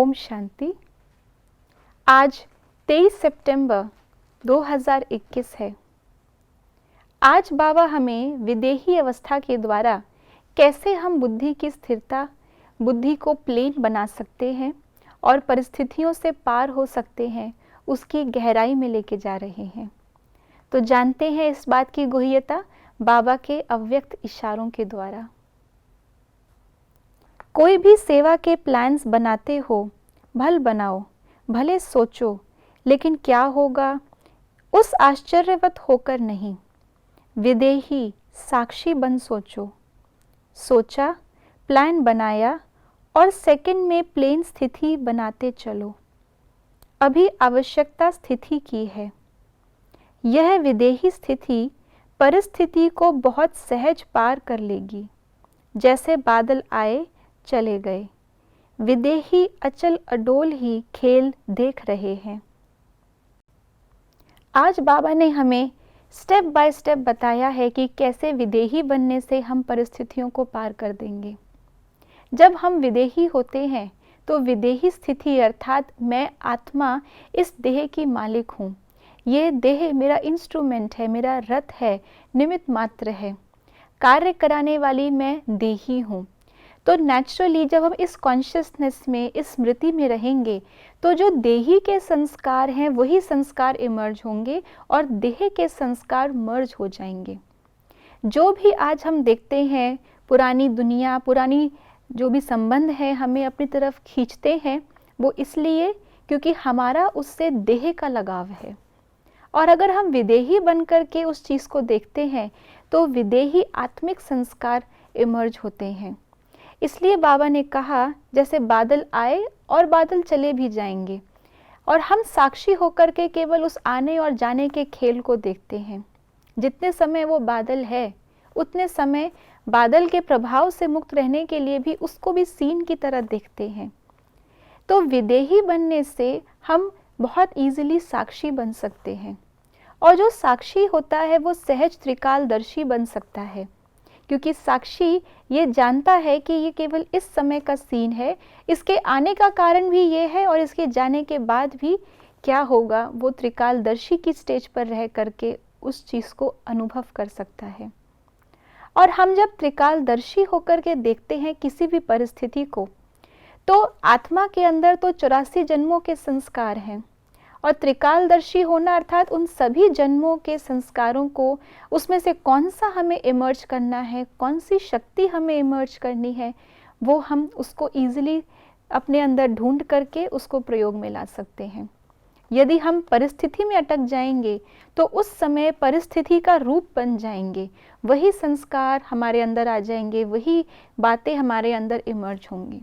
ओम शांति। आज 23 सितंबर 2021 है। आज बाबा हमें विदेही अवस्था के द्वारा कैसे हम बुद्धि की स्थिरता, बुद्धि को प्लेन बना सकते हैं और परिस्थितियों से पार हो सकते हैं, उसकी गहराई में लेके जा रहे हैं। तो जानते हैं इस बात की गुह्यता बाबा के अव्यक्त इशारों के द्वारा। कोई भी सेवा के प्लान्स बनाते हो, भल बनाओ, भले सोचो, लेकिन क्या होगा उस आश्चर्यवत होकर नहीं। विदेही साक्षी बन सोचो। सोचा, प्लान बनाया और सेकंड में प्लेन स्थिति बनाते चलो। अभी आवश्यकता स्थिति की है। यह विदेही स्थिति परिस्थिति को बहुत सहज पार कर लेगी। जैसे बादल आए चले गए, विदेही अचल अडोल ही खेल देख रहे हैं। आज बाबा ने हमें स्टेप बाय स्टेप बताया है कि कैसे विदेही बनने से हम परिस्थितियों को पार कर देंगे। जब हम विदेही होते हैं तो विदेही स्थिति अर्थात मैं आत्मा इस देह की मालिक हूँ। ये देह मेरा इंस्ट्रूमेंट है, मेरा रथ है, निमित्त मात्र है। कार्य कराने वाली मैं देही हूँ। तो नेचुरली जब हम इस कॉन्शियसनेस में, इस स्मृति में रहेंगे तो जो देही के संस्कार हैं वही संस्कार इमर्ज होंगे और देह के संस्कार मर्ज हो जाएंगे। जो भी आज हम देखते हैं, पुरानी दुनिया, पुरानी जो भी संबंध है हमें अपनी तरफ खींचते हैं, वो इसलिए क्योंकि हमारा उससे देह का लगाव है। और अगर हम विदेही बन करके उस चीज़ को देखते हैं तो विदेही आत्मिक संस्कार इमर्ज होते हैं। इसलिए बाबा ने कहा जैसे बादल आए और बादल चले भी जाएंगे और हम साक्षी होकर के केवल उस आने और जाने के खेल को देखते हैं। जितने समय वो बादल है उतने समय बादल के प्रभाव से मुक्त रहने के लिए भी उसको भी सीन की तरह देखते हैं। तो विदेही बनने से हम बहुत इजीली साक्षी बन सकते हैं और जो साक्षी होता है वो सहज त्रिकालदर्शी बन सकता है, क्योंकि साक्षी ये जानता है कि ये केवल इस समय का सीन है, इसके आने का कारण भी ये है और इसके जाने के बाद भी क्या होगा वो त्रिकालदर्शी की स्टेज पर रह करके उस चीज़ को अनुभव कर सकता है। और हम जब त्रिकालदर्शी होकर के देखते हैं किसी भी परिस्थिति को, तो आत्मा के अंदर तो 84 जन्मों के संस्कार हैं और त्रिकालदर्शी होना अर्थात उन सभी जन्मों के संस्कारों को, उसमें से कौन सा हमें इमर्ज करना है, कौन सी शक्ति हमें इमर्ज करनी है, वो हम उसको ईजिली अपने अंदर ढूंढ करके उसको प्रयोग में ला सकते हैं। यदि हम परिस्थिति में अटक जाएंगे तो उस समय परिस्थिति का रूप बन जाएंगे, वही संस्कार हमारे अंदर आ जाएंगे, वही बातें हमारे अंदर इमर्ज होंगी।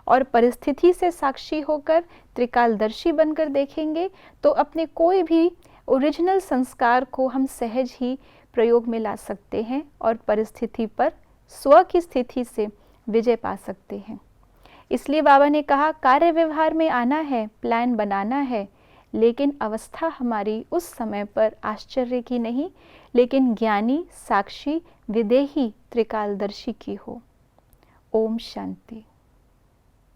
और परिस्थिति से साक्षी होकर त्रिकालदर्शी बनकर देखेंगे तो अपने कोई भी ओरिजिनल संस्कार को हम सहज ही प्रयोग में ला सकते हैं और परिस्थिति पर स्व की स्थिति से विजय पा सकते हैं। इसलिए बाबा ने कहा कार्य व्यवहार में आना है, प्लान बनाना है, लेकिन अवस्था हमारी उस समय पर आश्चर्य की नहीं, लेकिन ज्ञानी, साक्षी, विदेही, त्रिकालदर्शी की हो। ओम शांति।